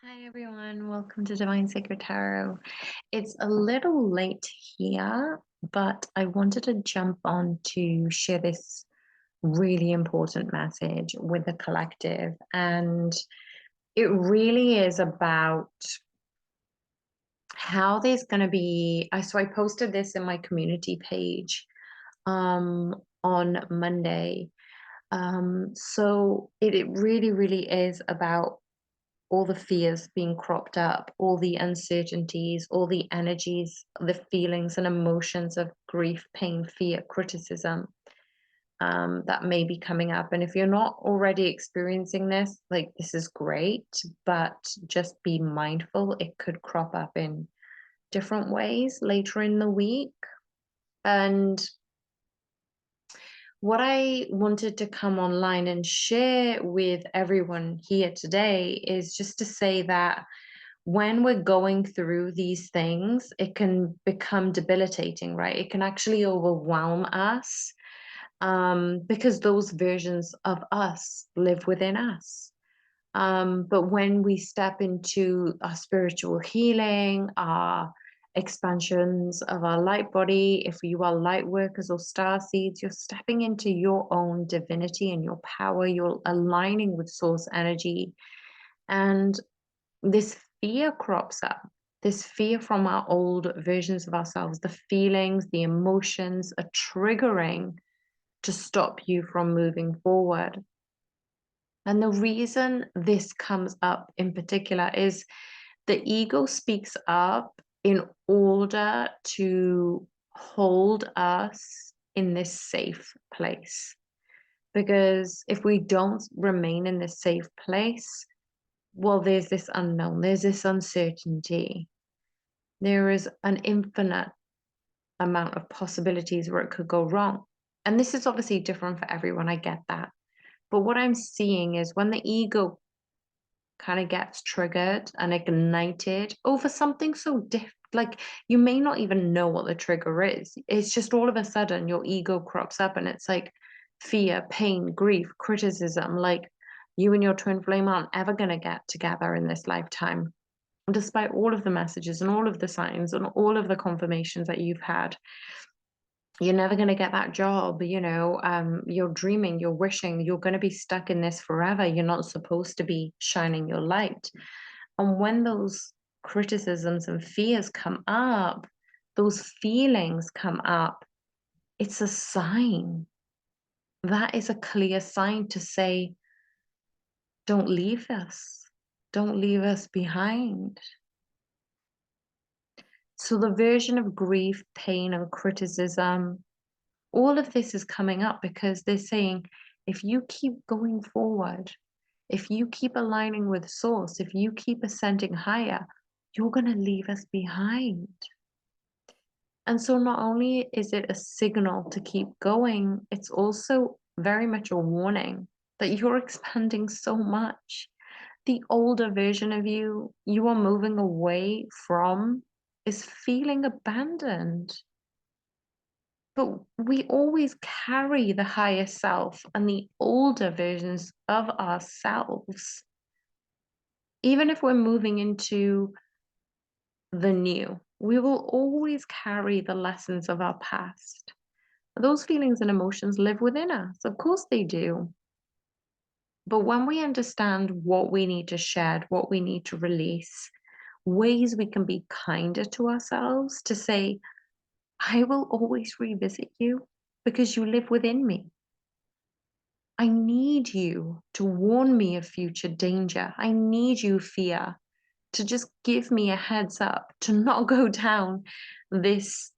Hi everyone, welcome to Divine Sacred Tarot. It's a little late here, but I wanted to jump on to share this really important message with the collective. And it really is about how there's going to be. So I posted this in my community page on Monday. So it really, really is about all the fears being cropped up, all the uncertainties, all the energies, the feelings and emotions of grief, pain, fear, criticism that may be coming up. And if you're not already experiencing this, like this is great, but just be mindful. It could crop up in different ways later in the week. And what I wanted to come online and share with everyone here today is just to say that when we're going through these things, it can become debilitating, right? It can actually overwhelm us because those versions of us live within us. But when we step into our spiritual healing, our expansions of our light body, if you are light workers or star seeds, you're stepping into your own divinity and your power, you're aligning with source energy. And this fear crops up, this fear from our old versions of ourselves, the feelings, the emotions are triggering to stop you from moving forward. And the reason this comes up in particular is the ego speaks up in order to hold us in this safe place. Because if we don't remain in this safe place, well, there's this unknown, there's this uncertainty. There is an infinite amount of possibilities where it could go wrong. And this is obviously different for everyone. I get that. But what I'm seeing is when the ego kind of gets triggered and ignited over something so like you may not even know what the trigger is. It's just all of a sudden your ego crops up and it's like fear, pain, grief, criticism. Like you and your twin flame aren't ever going to get together in this lifetime, despite all of the messages and all of the signs and all of the confirmations that you've had. You're never going to get that job, you're dreaming, you're wishing, you're going to be stuck in this forever. You're not supposed to be shining your light. And when those criticisms and fears come up, those feelings come up, it's a sign. That is a clear sign to say, don't leave us. Don't leave us behind. So the version of grief, pain, and criticism, all of this is coming up because they're saying, if you keep going forward, if you keep aligning with source, if you keep ascending higher, you're going to leave us behind. And so not only is it a signal to keep going, it's also very much a warning that you're expanding so much. The older version of you are moving away from is feeling abandoned. But we always carry the higher self and the older versions of ourselves. Even if we're moving into the new, we will always carry the lessons of our past. Those feelings and emotions live within us. Of course they do. But when we understand what we need to shed, what we need to release, ways we can be kinder to ourselves, to say, I will always revisit you because you live within me. I need you to warn me of future danger. I need you, fear, to just give me a heads up, to not go down this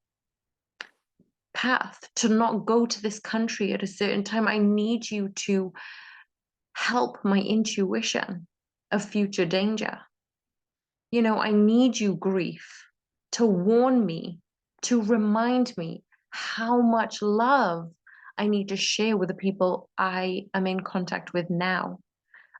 path, to not go to this country at a certain time. I need you to help my intuition of future danger. I need you, grief, to warn me, to remind me how much love I need to share with the people I am in contact with now.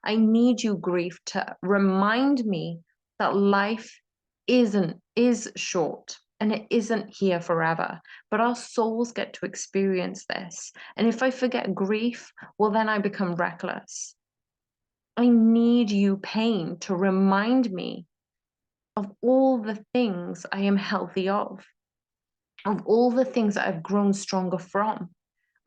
I need you, grief, to remind me that life is short and it isn't here forever, but our souls get to experience this. And if I forget grief, well, then I become reckless. I need you, pain, to remind me of all the things I am healthy of all the things that I've grown stronger from.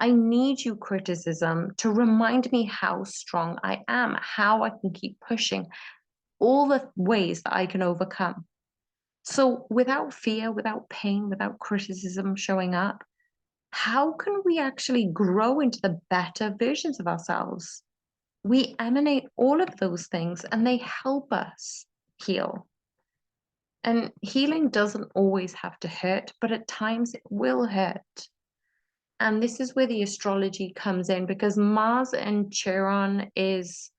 I need you, criticism, to remind me how strong I am, how I can keep pushing, all the ways that I can overcome. So without fear, without pain, without criticism showing up, how can we actually grow into the better versions of ourselves? We emanate all of those things and they help us heal. And healing doesn't always have to hurt, but at times it will hurt. And this is where the astrology comes in, because Mars and Chiron is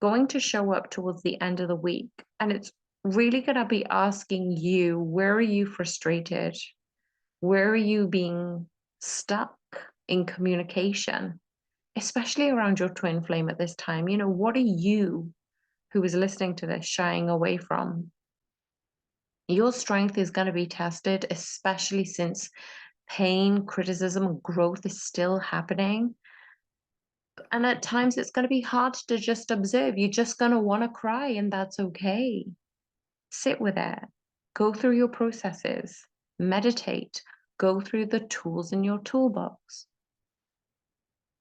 going to show up towards the end of the week. And it's really going to be asking you, where are you frustrated? Where are you being stuck in communication, especially around your twin flame at this time? You know, what are you, who is listening to this, shying away from? Your strength is going to be tested, especially since pain, criticism, growth is still happening. And at times it's going to be hard to just observe. You're just going to want to cry, and that's okay. Sit with it, go through your processes, meditate, go through the tools in your toolbox.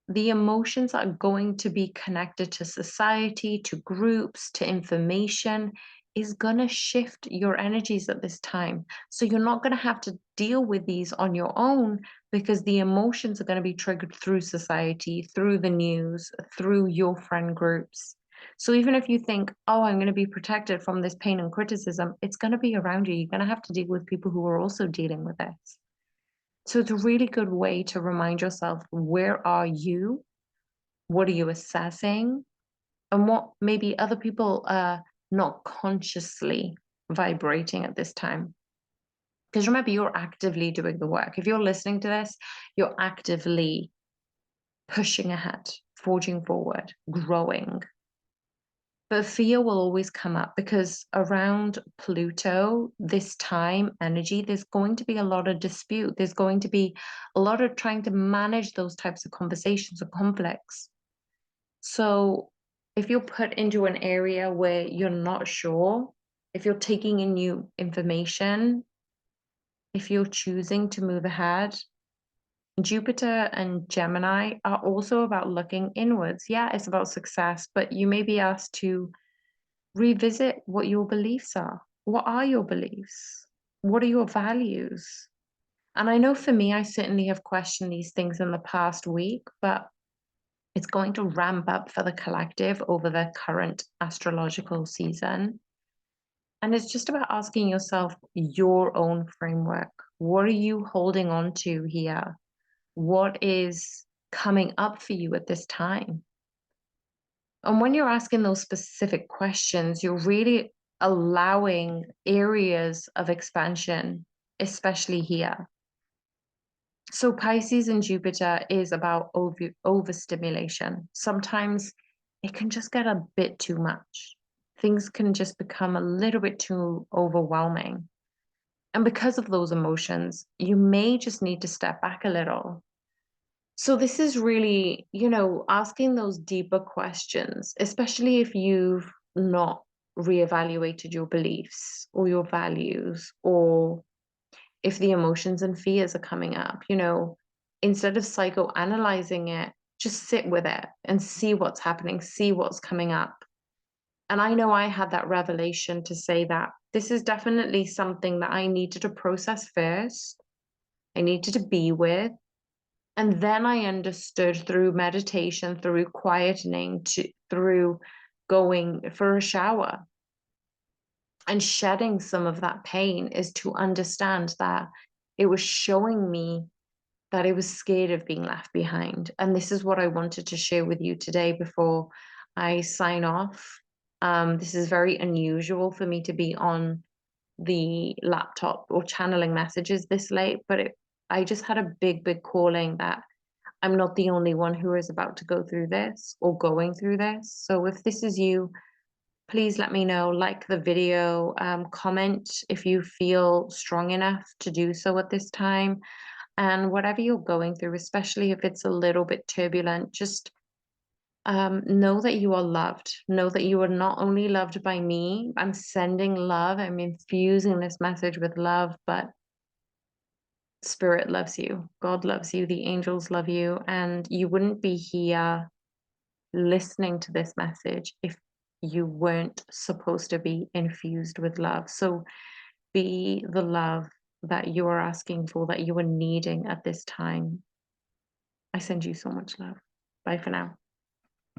The emotions are going to be connected to society, to groups, to information, is going to shift your energies at this time. So you're not going to have to deal with these on your own, because the emotions are going to be triggered through society, through the news, through your friend groups. So even if you think, oh, I'm going to be protected from this pain and criticism, it's going to be around you. You're going to have to deal with people who are also dealing with this. So it's a really good way to remind yourself, where are you? What are you assessing? And what maybe other people are not consciously vibrating at this time. Because remember, you're actively doing the work. If you're listening to this, you're actively pushing ahead, forging forward, growing. But fear will always come up, because around Pluto, this time energy, there's going to be a lot of dispute. There's going to be a lot of trying to manage those types of conversations or conflicts. So if you're put into an area where you're not sure, if you're taking in new information, if you're choosing to move ahead, Jupiter and Gemini are also about looking inwards. Yeah, it's about success, but you may be asked to revisit what your beliefs are. What are your beliefs? What are your values? And I know for me, I certainly have questioned these things in the past week, but it's going to ramp up for the collective over the current astrological season. And it's just about asking yourself your own framework. What are you holding on to here? What is coming up for you at this time? And when you're asking those specific questions, you're really allowing areas of expansion, especially here. So Pisces and Jupiter is about overstimulation. Sometimes it can just get a bit too much. Things can just become a little bit too overwhelming. And because of those emotions, you may just need to step back a little. So this is really, asking those deeper questions, especially if you've not reevaluated your beliefs or your values, or if the emotions and fears are coming up, instead of psychoanalyzing it, just sit with it and see what's happening, see what's coming up. And I know I had that revelation to say that this is definitely something that I needed to process first. I needed to be with. And then I understood through meditation, through quietening, through going for a shower and shedding some of that pain, is to understand that it was showing me that I was scared of being left behind. And this is what I wanted to share with you today before I sign off. This is very unusual for me to be on the laptop or channeling messages this late, but I just had a big, big calling that I'm not the only one who is about to go through this or going through this. So if this is you, please let me know, like the video, comment if you feel strong enough to do so at this time. And whatever you're going through, especially if it's a little bit turbulent, just Know that you are loved. Know that you are not only loved by me. I'm sending love. I'm infusing this message with love, but Spirit loves you. God loves you. The angels love you. And you wouldn't be here listening to this message if you weren't supposed to be infused with love. So be the love that you are asking for, that you are needing at this time. I send you so much love. Bye for now.